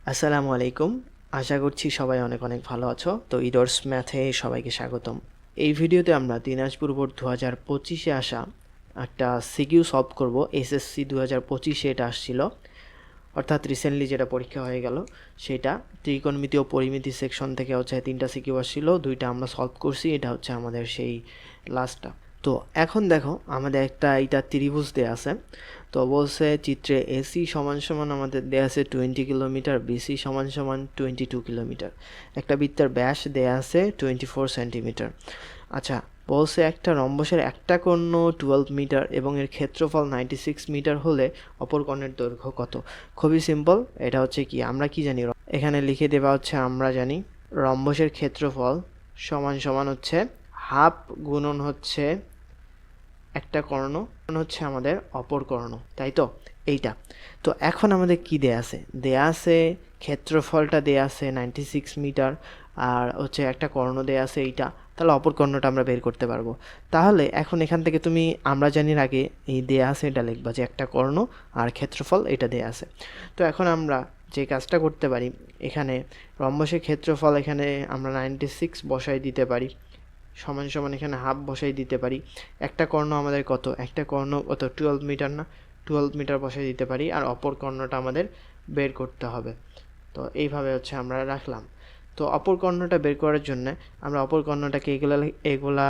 আসসালামু আলাইকুম। আশা করছি সবাই অনেক অনেক ভালো আছো। তো ইডর্স ম্যাথে সবাইকে স্বাগতম। এই ভিডিওতে আমরা দিনাজপুর বোর্ড 2025-এ আসা একটা সিকিউ সলভ করব। এসএসসি 2025-এ এটা আসছিল, অর্থাৎ রিসেন্টলি যেটা পরীক্ষা হয়ে গেল সেটা। ত্রিকোণমিতি ও পরিমিতি সেকশন থেকে হচ্ছে 3টা সিকিউ আসছিল, 2টা আমরা সলভ করছি। এটা হচ্ছে আমাদের সেই লাস্টটা। তো এখন দেখো আমাদের একটা এইটা ত্রিভুজ দেয়া আছে। তো বলছে চিত্রে এসি সমান সমান আমাদের দেয়া আছে 20 কিলোমিটার, বিসি সমান সমান 22 কিলোমিটার। একটা বৃত্তের ব্যাস দেয়া আছে 24 সেন্টিমিটার। আচ্ছা, বলছে একটা রম্বসের একটা কর্ণ 12 মিটার এবং এর ক্ষেত্রফল 96 মিটার হলে অপর কর্ণের দৈর্ঘ্য কত? খুবই সিম্পল। এটা হচ্ছে কি, আমরা কি জানি, এখানে লিখে দেওয়া হচ্ছে আমরা জানি রম্বসের ক্ষেত্রফল সমান সমান হচ্ছে হাফ গুণন হচ্ছে একটা কর্ণ হচ্ছে আমাদের অপর কর্ণ, তাই তো? এইটা। তো এখন আমাদের কি দেয়া আছে? দেয়া আছে ক্ষেত্রফলটা দেয়া আছে 96 মিটার, আর হচ্ছে একটা কর্ণ দেয়া আছে এইটা। তাহলে অপর কর্ণটা আমরা বের করতে পারবো। তাহলে এখন এখান থেকে তুমি আমরা জানির আগে এই দেয়া আছে এটা লিখবা যে একটা কর্ণ আর ক্ষেত্রফল এটা দেয়া আছে। তো এখন আমরা যে কাজটা করতে পারি, এখানে রম্বসের ক্ষেত্রফল এখানে আমরা 96 বসাই দিতে পারি, সমান সমান এখানে হাফ বসাই দিতে পারি। একটা কর্ণ আমাদের কত? একটা কর্ণ কত? 12 মিটার না? 12 মিটার বসাই দিতে পারি, আর অপর কর্ণটা আমাদের বের করতে হবে। তো এইভাবে হচ্ছে আমরা রাখলাম। তো অপর কর্ণটা বের করার জন্য আমরা অপর কর্ণটাকে এগুলা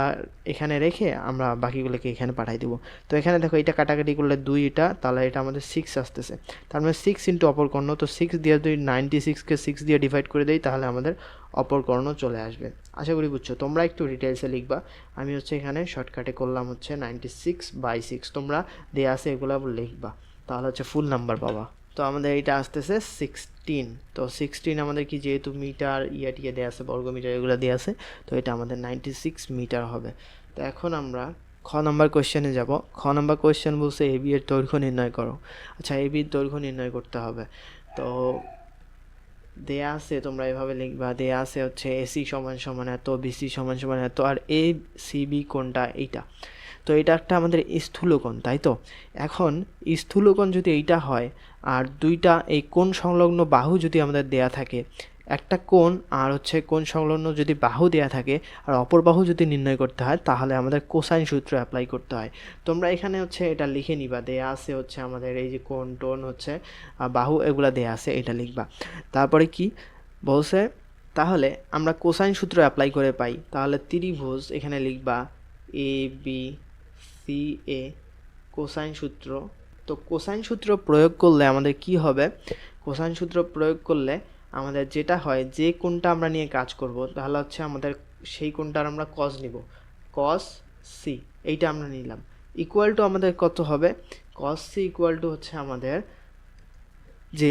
এখানে রেখে আমরা বাকিগুলোকে এখানে পাঠাই দেবো। তো এখানে দেখো এটা কাটাকাটি করলে 2, এটা তাহলে এটা আমাদের 6 আসতেছে। তার মানে 6 ইন্টু অপর কর্ণ। তো 6 দিয়ে যদি 96-কে 6 দিয়ে ডিভাইড করে দেই তাহলে আমাদের অপর কর্ণ চলে আসবে। আশা করি বুঝছো। তোমরা একটু ডিটেলসে লিখবা। আমি হচ্ছে এখানে শর্টকাটে করলাম হচ্ছে 96/6। তোমরা দেয়া আছে এগুলো লিখবা, তাহলে হচ্ছে ফুল নাম্বার পাবা। তো আমাদের এটা আসতেছে 16। তো 16 আমাদের কি, যেহেতু মিটার টিয়া দেওয়া আছে, বর্গ মিটার এগুলো দেওয়া আছে, তো এটা আমাদের 96 মিটার হবে। তো এখন আমরা খ নাম্বার কোয়েশ্চেনে যাব। খ নাম্বার কোয়েশ্চেন বলছে এবি এর দৈর্ঘ্য নির্ণয় করো। আচ্ছা, এবির দৈর্ঘ্য নির্ণয় করতে হবে। তো দেয়া আছে, তোমরা এভাবে লিখবা, দেয়া আছে হচ্ছে এসি সমান সমান এত, বিসি সমান সমান এত, আর এ সিবি কোনটা? এইটা। তো এটা একটা আমাদের স্থূলকোণ, তাই তো? এখন স্থূলকোণ যদি এইটা হয়, আর দুইটা এই কোণ সংলগ্ন বাহু যদি আমাদের দেয়া থাকে, একটা কোণ আর হচ্ছে কোণ সংলগ্ন যদি বাহু দেয়া থাকে আর অপর বাহু যদি নির্ণয় করতে হয়, তাহলে আমাদের কোসাইন সূত্র অ্যাপ্লাই করতে হয়। তোমরা এখানে হচ্ছে এটা লিখে নিবা, দেয়া আছে হচ্ছে আমাদের এই যে কোণ টোন হচ্ছে বাহু এগুলা দেয়া আছে, এটা লিখবা। তারপরে কি বলছে, তাহলে আমরা কোসাইন সূত্র অ্যাপ্লাই করে পাই, তাহলে ত্রিভুজ এখানে লিখবা A B C A cosine সূত্র। তো কোসাইন সূত্র প্রয়োগ করলে আমাদের কি হবে? কোসাইন সূত্র প্রয়োগ করলে আমাদের যেটা হয়, যে কোণটা আমরা নিয়ে কাজ করব তাহলে হচ্ছে আমাদের সেই কোণটার আমরা কস নিব, কস সি। এইটা আমরা নিলাম। ইকুয়াল টু আমাদের কত হবে? কস সি ইকুয়াল টু হচ্ছে আমাদের যে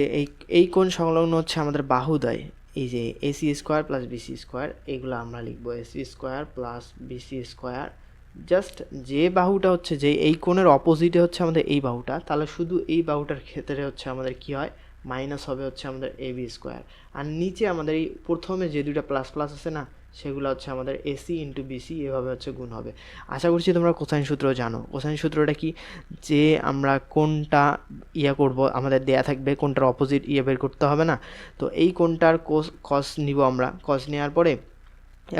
এই কোণ সংলগ্ন হচ্ছে আমাদের বাহুদ্বয়, এই যে AC square plus BC square, এইগুলো আমরা লিখবো AC square plus BC square. Just যে বাহুটা হচ্ছে, যে এই কোণের অপোজিটে হচ্ছে আমাদের এই বাহুটা, তাহলে শুধু এই বাহুটার ক্ষেত্রে হচ্ছে আমাদের কি হয়, মাইনাস হবে হচ্ছে আমাদের এবি স্কোয়ার। আর নিচে আমাদের এই প্রথমে যে দুইটা প্লাস প্লাস আছে না, সেগুলো হচ্ছে আমাদের এসি ইন্টু বিসি, এভাবে হচ্ছে গুণ হবে। আশা করছি তোমরা কোসাইন সূত্র জানো। কোসাইন সূত্রটা কি, যে আমরা কোনটা করব, আমাদের দেয়া থাকবে কোনটার অপোজিট বের করতে হবে না? তো এই কোনটার কস নিব আমরা। কস নেওয়ার পরে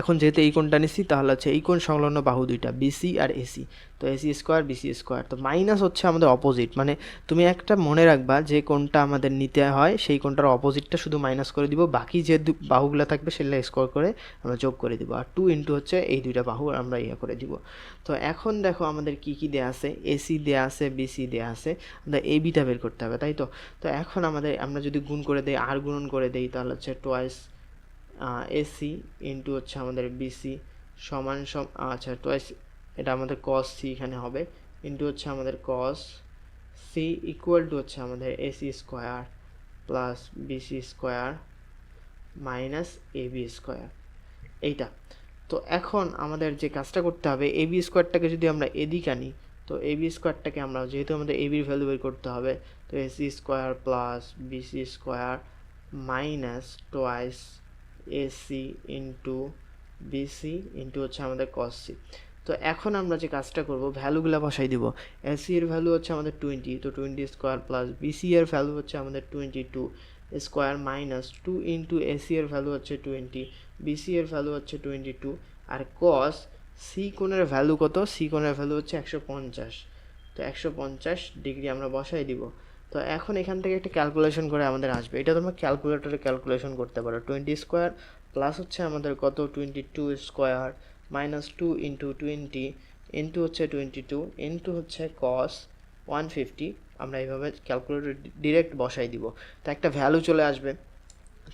এখন যেহেতু এই কোণটা নিচ্ছি, তাহলে হচ্ছে এই কোণ সংলগ্ন বাহু দুইটা বিসি আর এসি, তো এসি স্কোয়ার বিসি স্কোয়ার। তো মাইনাস হচ্ছে আমাদের অপোজিট, মানে তুমি একটা মনে রাখবা যে কোণটা আমাদের নিতে হয় সেই কোণটার অপোজিটটা শুধু মাইনাস করে দিব, বাকি যে বাহুগুলো থাকবে সেগুলো স্কোয়ার করে আমরা যোগ করে দিব, আর 2 ইন্টু হচ্ছে এই দুইটা বাহু আমরা করে দিব। তো এখন দেখো আমাদের কি কি দেয়া আছে, এসি দেয়া আছে, বিসি দেয়া আছে, আমাদের এই বিটা বের করতে হবে, তাই তো? তো এখন আমরা যদি গুণ করে দেই, আর গুণন করে দেই, তাহলে হচ্ছে টোয়াইস এসি ইন্টু হচ্ছে আমাদের বিসি সমান আচ্ছা টোয়াইস, এটা আমাদের কস সি এখানে হবে, ইন্টু হচ্ছে আমাদের কস সি ইকুয়াল টু হচ্ছে আমাদের AC square plus BC square minus AB square, এইটা। তো এখন আমাদের যে কাজটা করতে হবে, এবি স্কোয়ারটাকে যদি আমরা এদিকে আনি, তো এবি স্কোয়ারটাকে আমরা, যেহেতু আমাদের এবির ভ্যালু বের করতে হবে, তো AC square plus BC square minus twice AC into BC into হচ্ছে আমাদের কস সি। তো এখন আমরা যে কাজটা করব, ভ্যালুগুলো বসাই দিব। এসি এর ভ্যালু হচ্ছে আমাদের 20, তো 20 স্কোয়ার প্লাস বিসি এর ভ্যালু হচ্ছে আমাদের 22, স্কোয়ার মাইনাস 2 ইন্টু এসি এর ভ্যালু হচ্ছে 20, বিসি এর ভ্যালু হচ্ছে 22, আর কস সি কোণের ভ্যালু কত, সি কোণের ভ্যালু হচ্ছে 150। তো 150 ডিগ্রি আমরা বসাই দিব। তো এখন এখান থেকে একটা ক্যালকুলেশন করে আমাদের আসবে, এটা তোমরা ক্যালকুলেটরে ক্যালকুলেশন করতে পারো। 20 স্কোয়ার প্লাস হচ্ছে আমাদের কত 22 স্কোয়ার মাইনাস 2 ইন্টু 20 ইন্টু হচ্ছে 22 ইন্টু হচ্ছে কস 150। আমরা এইভাবে ক্যালকুলেটর ডিরেক্ট বসাই দিব, তো একটা ভ্যালু চলে আসবে।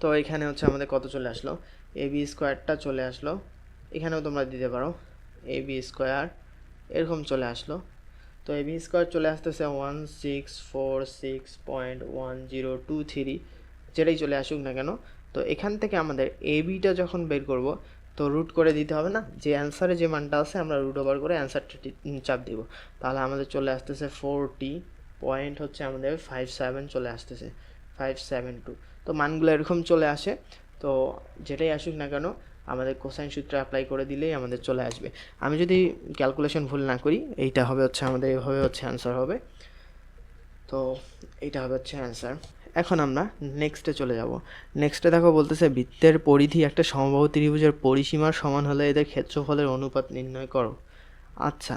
তো এখানে হচ্ছে আমাদের কত চলে আসলো, এ বি স্কোয়ারটা চলে আসলো, এখানেও তোমরা দিতে পারো এ বি স্কোয়ার এরকম চলে আসলো। তো এ বি স্কোয়ার চলে আসতেছে 1646.1023, যেটাই চলে আসুক না কেন। তো এখান থেকে আমাদের এ বিটা যখন বের করব, তো রুট করে দিতে হবে না, যে অ্যান্সারে যে মানটা আছে আমরা রুট ওভার করে অ্যান্সারটা চাপ দিব, তাহলে আমাদের চলে আসতেছে 40 পয়েন্ট হচ্ছে আমাদের 57 চলে আসতেছে 572। তো মানগুলো এরকম চলে আসে। তো যেটাই আসুক না কেন আমাদের কোসাইন সূত্র অ্যাপ্লাই করে দিলেই আমাদের চলে আসবে। আমি যদি ক্যালকুলেশন ভুল না করি, এইটা হবে হচ্ছে আমাদের এভাবে হচ্ছে অ্যান্সার হবে। তো এইটা হবে হচ্ছে অ্যান্সার। এখন আমরা নেক্সটে চলে যাব। নেক্সটে দেখো বলতেছে বৃত্তের পরিধি একটা সমবাহু ত্রিভুজের পরিসীমার সমান হলে এদের ক্ষেত্রফলের অনুপাত নির্ণয় করো। আচ্ছা,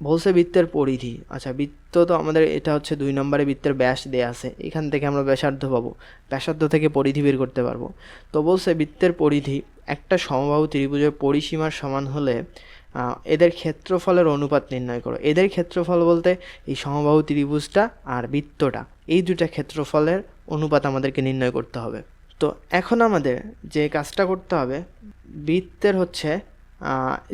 বলছে বৃত্তের পরিধি। আচ্ছা, বৃত্ত তো আমাদের এটা হচ্ছে 2 নম্বরে বৃত্তের ব্যাস দেয়া আছে, এখান থেকে আমরা ব্যাসার্ধ পাবো, ব্যাসার্ধ থেকে পরিধি বের করতে পারবো। তো বলছে বৃত্তের পরিধি একটা সমবাহু ত্রিভুজের পরিসীমার সমান হলে এদের ক্ষেত্রফলের অনুপাত নির্ণয় করো। এদের ক্ষেত্রফল বলতে এই সমবাহু ত্রিভুজটা আর বৃত্তটা, এই দুটা ক্ষেত্রফলের অনুপাত আমাদেরকে নির্ণয় করতে হবে। তো এখন আমাদের যে কাজটা করতে হবে, বৃত্তের হচ্ছে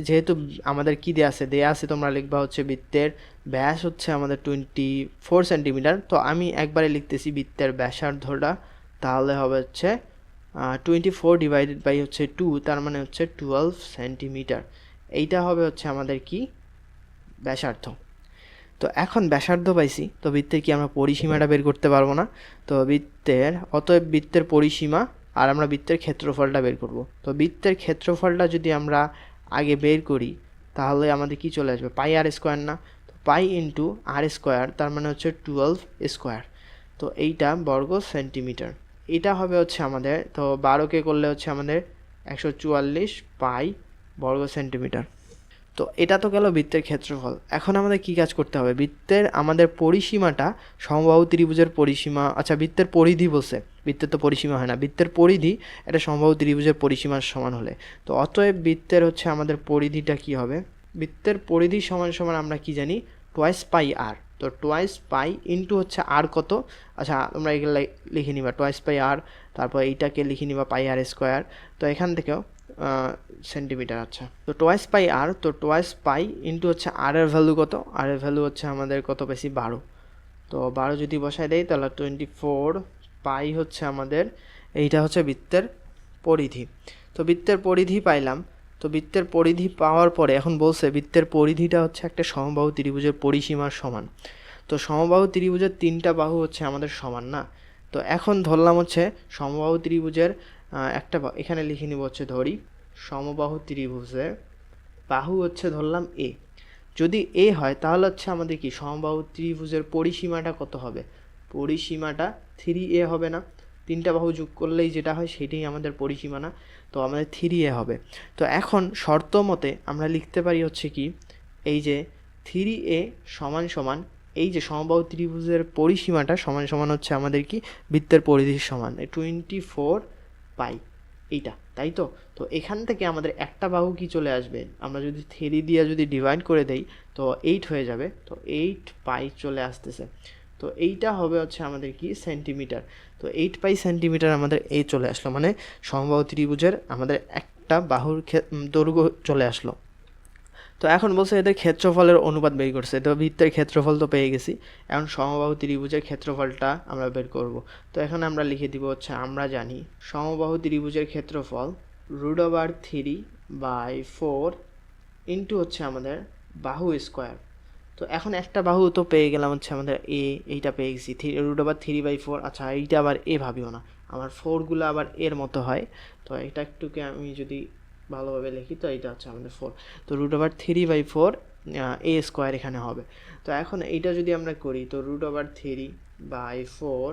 যেহেতু আমাদের কি দেয়া আছে তোমরা লিখবা হচ্ছে বৃত্তের ব্যাস হচ্ছে আমাদের 24 সেন্টিমিটার। তো আমি একবারে লিখতেছি বৃত্তের ব্যাসার্ধটা, তাহলে হবে হচ্ছে 24 ডিভাইডেড বাই হচ্ছে 2, তার মানে হচ্ছে 12 সেন্টিমিটার। এইটা হবে হচ্ছে আমাদের কি ব্যাসার্ধ। তো এখন ব্যাসার্ধ পাইছি, তো বৃত্তের কি আমরা পরিসীমাটা বের করতে পারবো না? তো অতএব বৃত্তের পরিসীমা আর আমরা বৃত্তের ক্ষেত্রফলটা বের করব। তো বৃত্তের ক্ষেত্রফলটা যদি আমরা আগে বের করি, তাহলে আমাদের কি চলে আসবে, পাই আর স্কোয়ার না? তো পাই ইন্টু আর স্কোয়ার, তার মানে হচ্ছে 12 স্কোয়ার। তো এইটা বর্গ সেন্টিমিটার, এটা হবে হচ্ছে আমাদের, তো 12কে করলে হচ্ছে আমাদের 144 পাই বর্গ সেন্টিমিটার। তো এটা তো গেল বৃত্তের ক্ষেত্রফল। এখন আমাদের কি কাজ করতে হবে, বৃত্তের আমাদের পরিসীমাটা সমবাহু ত্রিভুজের পরিসীমা, আচ্ছা বৃত্তের পরিধি বলছে, বৃত্তের তো পরিসীমা হয় না, বৃত্তের পরিধি এটা সমবাহু ত্রিভুজের পরিসীমার সমান হলে, তো অতএব বৃত্তের হচ্ছে আমাদের পরিধিটা কি হবে, বৃত্তের পরিধি সমান সমান আমরা কি জানি, টোয়াইস পাই আর। তো টোয়াইস পাই ইন্টু হচ্ছে আর কত, আচ্ছা তোমরা এগুলো লিখে নিবা টোয়াইস পাই আর, তারপর এইটাকে লিখে নিবা পাই আর স্কোয়ার। তো এখান থেকেও সেন্টিমিটার। আচ্ছা, তো টোয়াইস পাই আর, তো টোয়াইস পাই ইন্টু হচ্ছে আর এর ভ্যালু কত, আর এর ভ্যালু হচ্ছে আমাদের কত বেশি 12। তো 12 যদি বসাই দেই তাহলে 24 পাই হচ্ছে আমাদের, এইটা হচ্ছে বৃত্তের পরিধি। তো বৃত্তের পরিধি পাইলাম। তো বৃত্তের পরিধি পাওয়ার পরে এখন বলছে বৃত্তের পরিধিটা হচ্ছে একটা সমবাহু ত্রিভুজের পরিসীমার সমান। তো সমবাহু ত্রিভুজের 3টা বাহু হচ্ছে আমাদের সমান না। তো এখন ধরলাম হচ্ছে সমবাহু ত্রিভুজের একটা এখানে লিখে নিব হচ্ছে ধরি সমবাহু ত্রিভুজের বাহু হচ্ছে ধরলাম এ। যদি এ হয় তাহলে হচ্ছে আমাদের কি সমবাহু ত্রিভুজের পরিসীমাটা কত হবে, পরিসীমাটা 3a হবে না? 3টা বাহু যোগ করলেই যেটা হয় সেটাই আমাদের পরিসীমা না? তো আমাদের 3a হবে। তো এখন শর্ত মতে আমরা লিখতে পারি হচ্ছে কি, এই যে 3a সমান সমান এই যে সমবাহু ত্রিভুজের পরিসীমাটা সমান সমান হচ্ছে আমাদের কি বৃত্তের পরিধির সমান 24 পাই, এইটা, তাই তো? তো এখান থেকে আমাদের একটা বাহু কি চলে আসবে, আমরা যদি 3 দিয়ে যদি ডিভাইড করে দেই তো 8 হয়ে যাবে। তো 8 পাই চলে আসতেছে। তো এইটা হবে হচ্ছে আমাদের কি সেন্টিমিটার। তো 8 পাই সেন্টিমিটার আমাদের এই চলে আসলো, মানে সমবাহু ত্রিভুজের আমাদের একটা বাহুর দৈর্ঘ্য চলে আসলো। তো এখন বলছে এদের ক্ষেত্রফলের অনুপাত বের করছে। তো বৃত্তের ক্ষেত্রফল তো পেয়ে গেছি, এখন সমবাহু ত্রিভুজের ক্ষেত্রফলটা আমরা বের করব। তো এখানে আমরা লিখে দিব হচ্ছে আমরা জানি সমবাহু ত্রিভুজের ক্ষেত্রফল √3/4 ইন্টু হচ্ছে আমাদের বাহু স্কোয়ার। তো এখন একটা বাহু তো পেয়ে গেলাম হচ্ছে আমাদের এ, এইটা পেয়ে গেছি √3/4। আচ্ছা এইটা আবার এ ভাবিও না, আমার 4গুলো আবার এর মতো হয়। তো এটা একটুকে আমি যদি ভালোভাবে লিখি তো এইটা হচ্ছে আমাদের 4। তো √3/4 এ স্কোয়ার এখানে হবে। তো এখন এইটা যদি আমরা করি তো √3/4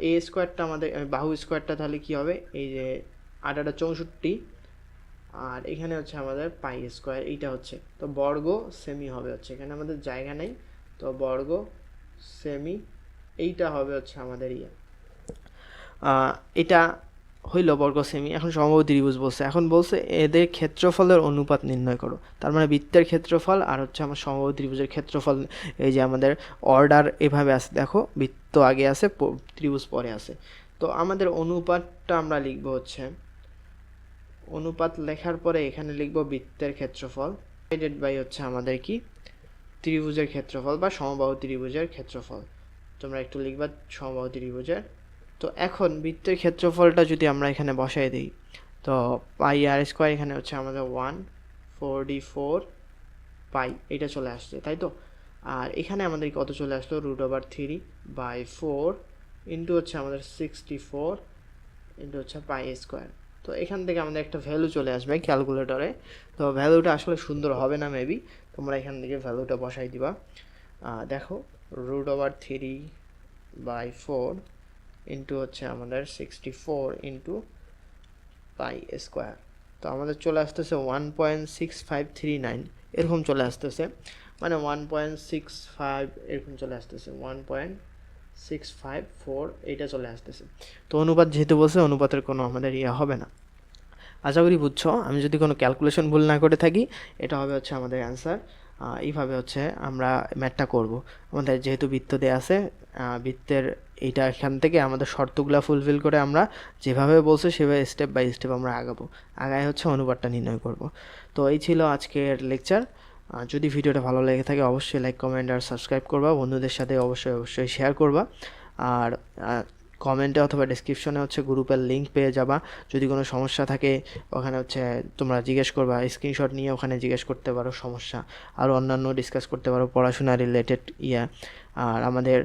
এ স্কোয়ারটা আমাদের বাহু স্কোয়ারটা তাহলে কী হবে, এই যে 8 8 64, আর এখানে হচ্ছে আমাদের পাই স্কোয়ার, এইটা হচ্ছে তো বর্গ সেমি হবে হচ্ছে, এখানে আমাদের জায়গা নেই, তো বর্গ সেমি এইটা হবে হচ্ছে আমাদের এটা হইল বর্গ সেমি। এখন সমবাহু ত্রিভুজ বলছে, এখন বলছে এদের ক্ষেত্রফলের অনুপাত নির্ণয় করো। তার মানে বৃত্তের ক্ষেত্রফল আর হচ্ছে আমার সমবাহু ত্রিভুজের ক্ষেত্রফল, এই যে আমাদের অর্ডার এভাবে আছে, দেখো বৃত্ত আগে আছে, ত্রিভুজ পরে আছে। তো আমাদের অনুপাতটা আমরা লিখব হচ্ছে, অনুপাত লেখার পরে এখানে লিখব বৃত্তের ক্ষেত্রফল ডিভাইডেড বাই হচ্ছে আমাদের কি ত্রিভুজের ক্ষেত্রফল বা সমবাহু ত্রিভুজের ক্ষেত্রফল। তোমরা একটু লিখবা সমবাহু ত্রিভুজের। তো এখন বৃত্তের ক্ষেত্রফলটা যদি আমরা এখানে বসাই দিই, তো পাই আর স্কোয়ার এখানে হচ্ছে আমাদের 144 পাই, এটা চলে আসছে, তাই তো। আর এখানে আমাদের কত চলে আসলো, √3/4 ইন্টু হচ্ছে আমাদের 64 ইন্টু হচ্ছে পাই স্কোয়ার। তো এখান থেকে আমাদের একটা ভ্যালু চলে আসবে ক্যালকুলেটরে। তো ভ্যালুটা আসলে সুন্দর হবে না মেবি, তোমরা এখান থেকে ভ্যালুটা বসাই দিবা। দেখো √3/4 ইন্টু হচ্ছে আমাদের 64 ইন্টু পাই স্কোয়ার। তো আমাদের চলে আসতেছে 1.6539 এরকম চলে আসতেছে, মানে 1.65 এরকম চলে আসতেছে, 1.654 এইটা চলে আসতেছে। তো অনুপাত যেহেতু বলছে, অনুপাতের কোনো আমাদের হবে না। আশা করি বুঝছো, আমি যদি কোনো ক্যালকুলেশন ভুল না করে থাকি, এটা হবে হচ্ছে আমাদের অ্যান্সার। এইভাবে হচ্ছে আমরা ম্যাথটা করব। আমাদের যেহেতু বৃত্ত দেয়া আছে, বৃত্তের এইটা এখান থেকে আমাদের শর্তগুলো ফুলফিল করে আমরা যেভাবে বলছে সেভাবে স্টেপ বাই স্টেপ আমরা আগাবো, আগায় হচ্ছে অনুপাতটা নির্ণয় করব। তো এই ছিল আজকের লেকচার। যদি ভিডিওটা ভালো লেগে থাকে অবশ্যই লাইক, কমেন্ট আর সাবস্ক্রাইব করবা, বন্ধুদের সাথে অবশ্যই শেয়ার করবা। আর কমেন্টে অথবা ডেসক্রিপশনে হচ্ছে গ্রুপের লিঙ্ক পেয়ে যাবা। যদি কোনো সমস্যা থাকে ওখানে হচ্ছে তোমরা জিজ্ঞেস করবা, স্ক্রিনশট নিয়ে ওখানে জিজ্ঞেস করতে পারো সমস্যা, আর অন্যান্য ডিসকাস করতে পারো পড়াশোনা রিলেটেড আর আমাদের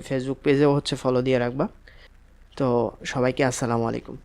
ফেসবুক পেজেও হচ্ছে ফলো দিয়ে রাখবা। তো সবাইকে আসসালামু আলাইকুম।